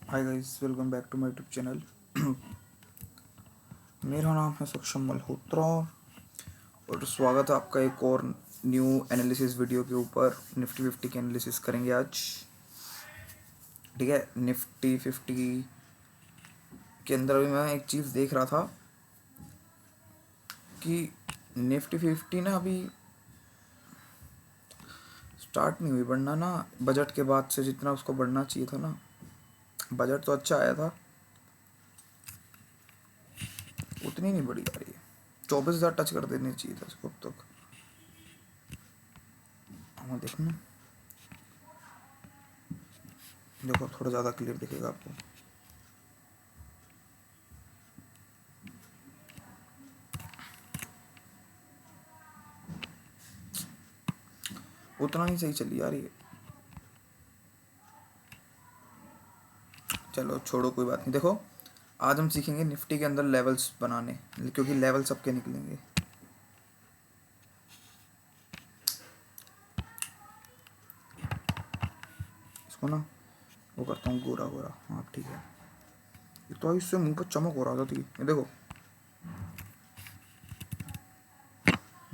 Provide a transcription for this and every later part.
Hi guys, welcome back to my YouTube channel. मेरा नाम है सक्षम मल्होत्रा और स्वागत है आपका एक और न्यू एनालिसिस वीडियो के ऊपर। निफ्टी 50 की एनालिसिस करेंगे आज। ठीक है, निफ्टी 50 के अंदर अभी मैं एक चीज़ देख रहा था कि निफ्टी 50 ना अभी स्टार्ट नहीं हुई बढ़ना ना। बजट के बाद से जितना उसको बढ़ना चाहिए था ना, बजट तो अच्छा आया था, उतनी नहीं बढ़ी जा रही है। 24,000 टच कर देने चाहिए था इसको अब तक। हाँ देखना, देखो थोड़ा ज़्यादा क्लियर दिखेगा आपको। उतना ही सही चली आ रही है। चलो छोड़ो, कोई बात नहीं। देखो, आज हम सीखेंगे निफ्टी के अंदर लेवल्स बनाने, क्योंकि लेवल सबके निकलेंगे। इसको ना वो करता हूँ गोरा गोरा। हाँ ठीक है, ये तो इससे मुंह पर चमक हो रहा था। ये देखो,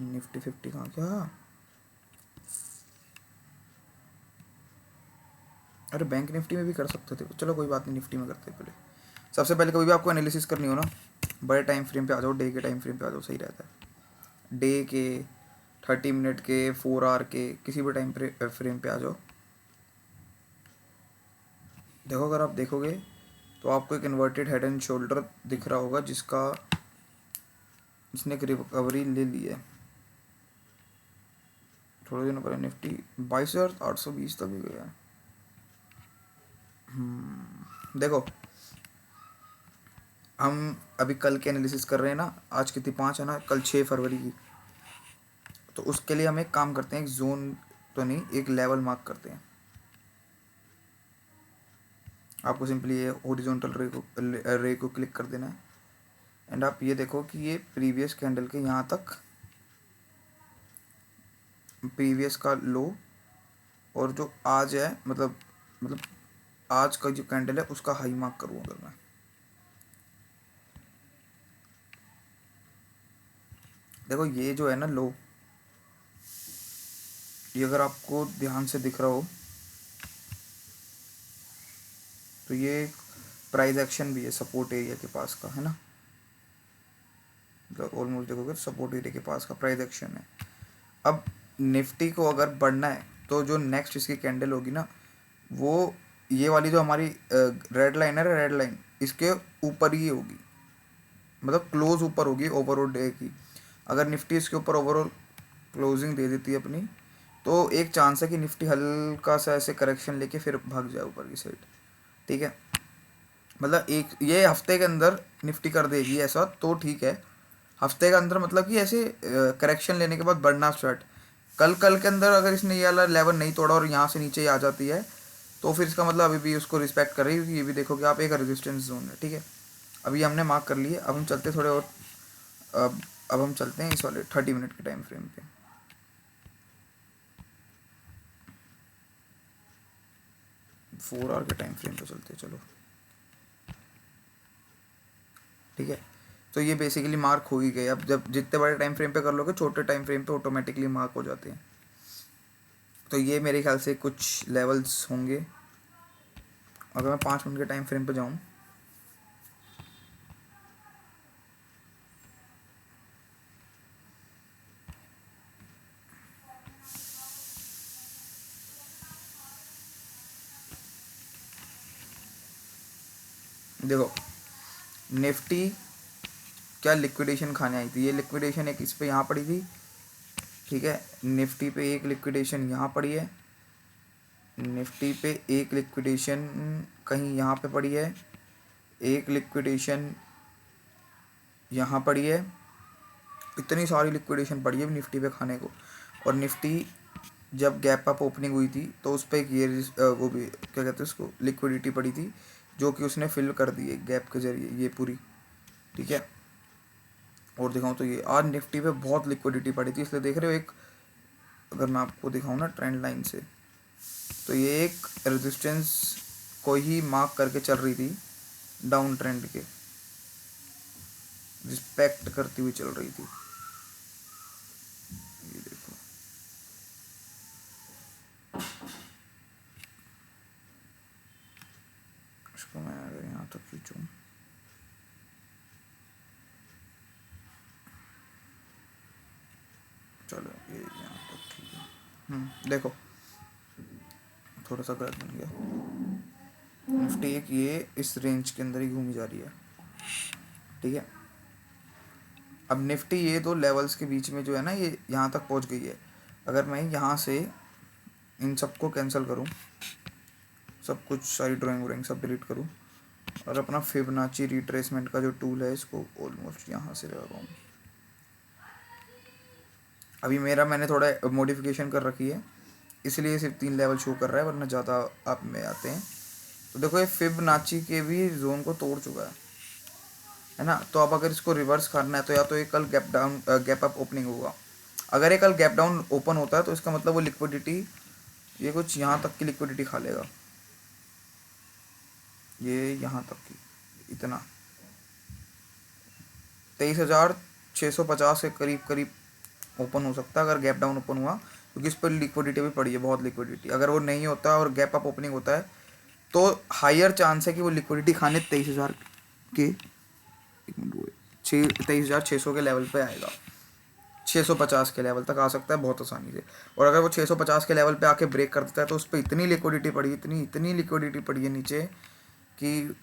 निफ्टी 50 कहाँ क्या। अरे बैंक निफ्टी में भी कर सकते थे, चलो कोई बात नहीं, निफ्टी में करते हैं पहले। सबसे पहले कभी भी आपको एनालिसिस करनी हो ना, बड़े टाइम फ्रेम पे आ जाओ, डे के टाइम फ्रेम पे आ जाओ, सही रहता है। डे के, 30 मिनट के, 4 आवर के, किसी भी टाइम फ्रेम पे आ जाओ। देखो, अगर आप देखोगे तो आपको एक इन्वर्टेड हेड एंड शोल्डर दिख रहा होगा, जिसने एक रिकवरी ले ली है। थोड़े दिनों पहले निफ्टी 22,820 तक भी गया है। देखो, हम अभी कल के एनालिसिस कर रहे हैं ना। आज कितनी 5 है ना, कल 6 फरवरी की। तो उसके लिए हम एक काम करते हैं, एक जोन तो नहीं, एक लेवल मार्क करते हैं। आपको सिंपली ये हॉरिजॉन्टल रे को क्लिक कर देना है। एंड आप ये देखो कि ये प्रीवियस कैंडल के यहाँ तक, प्रीवियस का लो, और जो आज है, मतलब आज का जो कैंडल है उसका हाई मार्क करूँ अगर मैं। देखो, ये जो है ना लो, ये अगर आपको ध्यान से दिख रहा हो तो ये प्राइस एक्शन भी है सपोर्ट एरिया के पास का, है ना। मतलब ऑलमोस्ट देखोगे तो सपोर्ट एरिया के पास का प्राइस एक्शन है। अब निफ्टी को अगर बढ़ना है तो जो नेक्स्ट इसकी कैंडल होगी ना, वो ये वाली जो हमारी रेड लाइन है, रेड लाइन इसके ऊपर ही होगी, मतलब क्लोज ऊपर होगी ओवरऑल डे की। अगर निफ्टी इसके ऊपर ओवरऑल क्लोजिंग दे देती है अपनी, तो एक चांस है कि निफ्टी हल्का सा ऐसे करेक्शन लेके फिर भाग जाए ऊपर की साइड। ठीक है, मतलब एक ये हफ्ते के अंदर निफ्टी कर देगी ऐसा तो ठीक है। हफ्ते के अंदर मतलब कि ऐसे करेक्शन लेने के बाद बढ़ना स्टार्ट। कल कल के अंदर अगर इसने ये वाला लेवल नहीं तोड़ा और यहाँ से नीचे ही आ जाती है, तो फिर इसका मतलब अभी भी उसको रिस्पेक्ट कर रही है, क्योंकि ये भी देखो कि आप एक रेजिस्टेंस जोन है। ठीक है, अभी हमने मार्क कर लिए। अब हम चलते थोड़े और, अब हम चलते हैं इस वाले 30 मिनट के टाइम फ्रेम पे। 4 आवर के टाइम फ्रेम पे चलते हैं, चलो। ठीक है, तो ये बेसिकली मार्क हो ही गए। अब जब जितने बड़े टाइम फ्रेम पे कर लोगे, छोटे टाइम फ्रेम पे ऑटोमेटिकली मार्क हो जाते हैं। तो ये मेरे ख्याल से कुछ लेवल्स होंगे। अगर मैं 5 मिनट के टाइम फ्रेम पे जाऊँ, देखो निफ्टी क्या लिक्विडेशन खाने आई थी। ये लिक्विडेशन एक इस पे यहाँ पड़ी थी। ठीक है, निफ्टी पे एक लिक्विडेशन यहाँ पड़ी है, निफ्टी पे एक लिक्विडेशन कहीं यहाँ पे पड़ी है, एक लिक्विडेशन यहाँ पड़ी है। इतनी सारी लिक्विडेशन पड़ी है निफ्टी पे खाने को। और निफ्टी जब गैप अप ओपनिंग हुई थी तो उस पर एक ये वो भी क्या कहते हैं उसको, लिक्विडिटी पड़ी थी, जो कि उसने फिल कर दी है गैप के जरिए ये पूरी। ठीक है, और दिखाऊँ तो ये आज निफ्टी पे बहुत लिक्विडिटी पड़ी थी, इसलिए देख रहे हो एक, अगर मैं आपको दिखाऊँ ना ट्रेंड लाइन से, तो ये एक रेजिस्टेंस को ही मार्क करके चल रही थी, डाउन ट्रेंड के रिस्पेक्ट करती हुई चल रही थी। ये देखो, इसको मैं अगर यहाँ तक खींचूं, चलो ये यहाँ तक ठीक है। देखो थोड़ा सा गलत बन गया। निफ्टी एक ये इस रेंज के अंदर ही घूमी जा रही है, ठीक है। अब निफ्टी ये दो लेवल्स के बीच में जो है ना, ये यहाँ तक पहुँच गई है। अगर मैं यहाँ से इन सबको कैंसिल करूँ, सब कुछ सारी ड्राइंग सब डिलीट करूँ और अपना फिबोनाची रिट्रेसमेंट का जो टूल है इसको ऑलमोस्ट यहाँ से लगाऊँ। अभी मैंने थोड़ा मॉडिफिकेशन कर रखी है, इसलिए सिर्फ 3 लेवल शो कर रहा है, वरना ज़्यादा आप में आते हैं। तो देखो ये फिबोनाची के भी जोन को तोड़ चुका है ना। तो अब अगर इसको रिवर्स करना है तो या तो ये कल गैप अप ओपनिंग होगा। अगर ये कल गैप डाउन ओपन होता है तो इसका मतलब वो लिक्विडिटी, ये कुछ यहाँ तक की लिक्विडिटी खा लेगा, ये यहाँ तक की, इतना 23,650 के करीब ओपन हो सकता है अगर गैप डाउन ओपन हुआ, क्योंकि इस पर लिक्विडिटी भी पड़ी है, बहुत लिक्विडिटी। अगर वो नहीं होता और गैप अप ओपनिंग होता है तो हायर चांस है कि वो लिक्विडिटी खाने 23,000 के 23,600 के लेवल पे आएगा, 650 के लेवल तक आ सकता है बहुत आसानी से। और अगर वो 650 के लेवल पे आके ब्रेक कर देता है तो उस पर इतनी लिक्विडिटी पड़ी, इतनी लिक्विडिटी पड़ी है नीचे कि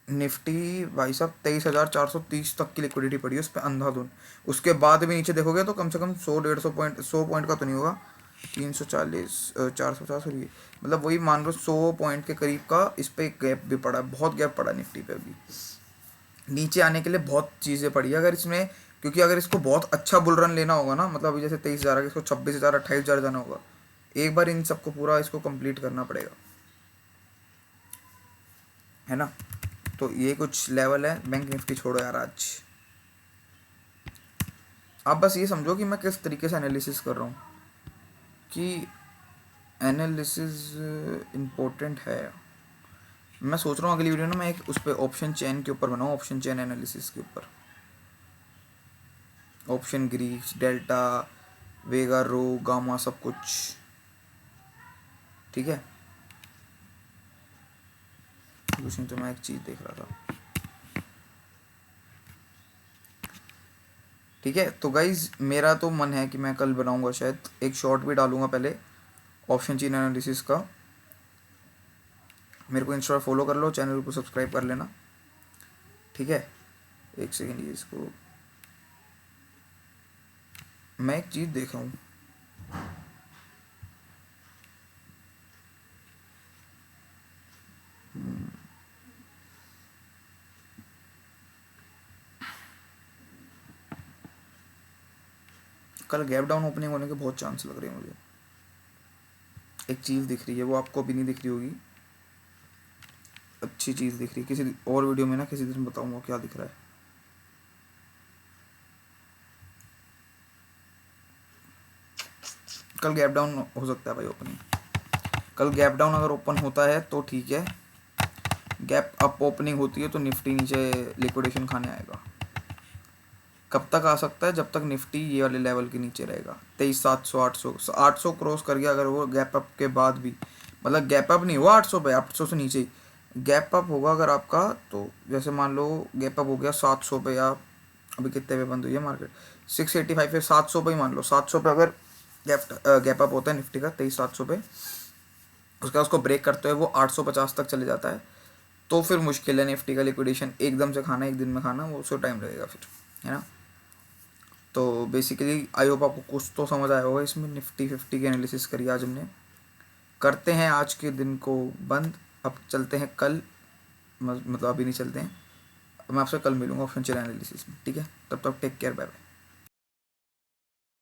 निफ्टी भाई साहब 23,430 तक की लिक्विडिटी पड़ी है उस पर अंधाधुन। उसके बाद भी नीचे देखोगे तो कम से कम 100 पॉइंट का तो नहीं होगा, 340 450 हो रही है, मतलब वही मान लो 100 पॉइंट के करीब का इस पर एक गैप भी पड़ा, बहुत गैप पड़ा निफ्टी पे अभी। नीचे आने के लिए बहुत चीज़ें पड़ी है अगर इसमें, क्योंकि अगर इसको बहुत अच्छा बुल रन लेना होगा ना, मतलब अभी जैसे 23,000 है, इसको 26,000 28,000 जाना होगा, एक बार इन सबको पूरा इसको कंप्लीट करना पड़ेगा, है ना। तो ये कुछ लेवल है। बैंक निफ्टी छोड़ो यार, आज आप बस ये समझो कि मैं किस तरीके से एनालिसिस कर रहा हूँ, कि एनालिसिस इम्पोर्टेंट है। मैं सोच रहा हूँ अगली वीडियो ना मैं एक उस पर ऑप्शन चेन के ऊपर बनाऊँ, ऑप्शन चेन एनालिसिस के ऊपर, ऑप्शन ग्रीक्स, डेल्टा, वेगा, रो, गामा, सब कुछ, ठीक है। कुछ नहीं, तो मैं एक चीज़ देख रहा था, ठीक है। तो गाइज मेरा तो मन है कि मैं कल बनाऊंगा, शायद एक शॉर्ट भी डालूंगा पहले ऑप्शन चेन एनालिसिस का। मेरे को इंस्टा फॉलो कर लो, चैनल को सब्सक्राइब कर लेना, ठीक है। एक सेकेंड, ये इसको मैं एक चीज़ देख रहा हूँ, कल गैप डाउन ओपनिंग होने के बहुत चांस लग रहे हैं मुझे। एक चीज़ दिख रही है, वो आपको अभी नहीं दिख रही होगी, अच्छी चीज़ दिख रही है, किसी और वीडियो में ना किसी दिन बताऊंगा क्या दिख रहा है। कल गैप डाउन हो सकता है भाई ओपनिंग, कल गैप डाउन अगर ओपन होता है तो ठीक है, गैप अप ओपनिंग होती है तो निफ्टी नीचे लिक्विडेशन खाने आएगा। कब तक आ सकता है? जब तक निफ्टी ये वाले लेवल के नीचे रहेगा, 23,700 800 क्रॉस कर गया अगर वो गैप अप के बाद भी, मतलब गैप अप नहीं हुआ 800 पे, 800 से नीचे ही गैप अप होगा अगर आपका, तो जैसे मान लो गैप अप हो गया 700 पे, या अभी कितने पे बंद हुई है मार्केट, 685 पे, 700 पे ही मान लो, 700 पे अगर गैप अप होता है निफ्टी का 23,700 पे, उसका उसको ब्रेक करते हुए वो 850 तक चले जाता है, तो फिर मुश्किल है निफ्टी का लिक्विडेशन एकदम से खाना, एक दिन में खाना, वो उसको टाइम लगेगा फिर, है ना। तो बेसिकली आई होप आपको कुछ तो समझ आया होगा इसमें। निफ्टी 50 की एनालिसिस करी आज हमने, करते हैं आज के दिन को बंद, अब चलते हैं कल, मतलब अभी नहीं चलते हैं, मैं आपसे कल मिलूंगा ऑप्शन चेन एनालिसिस में, ठीक है। तब तक टेक केयर, बाय बाय।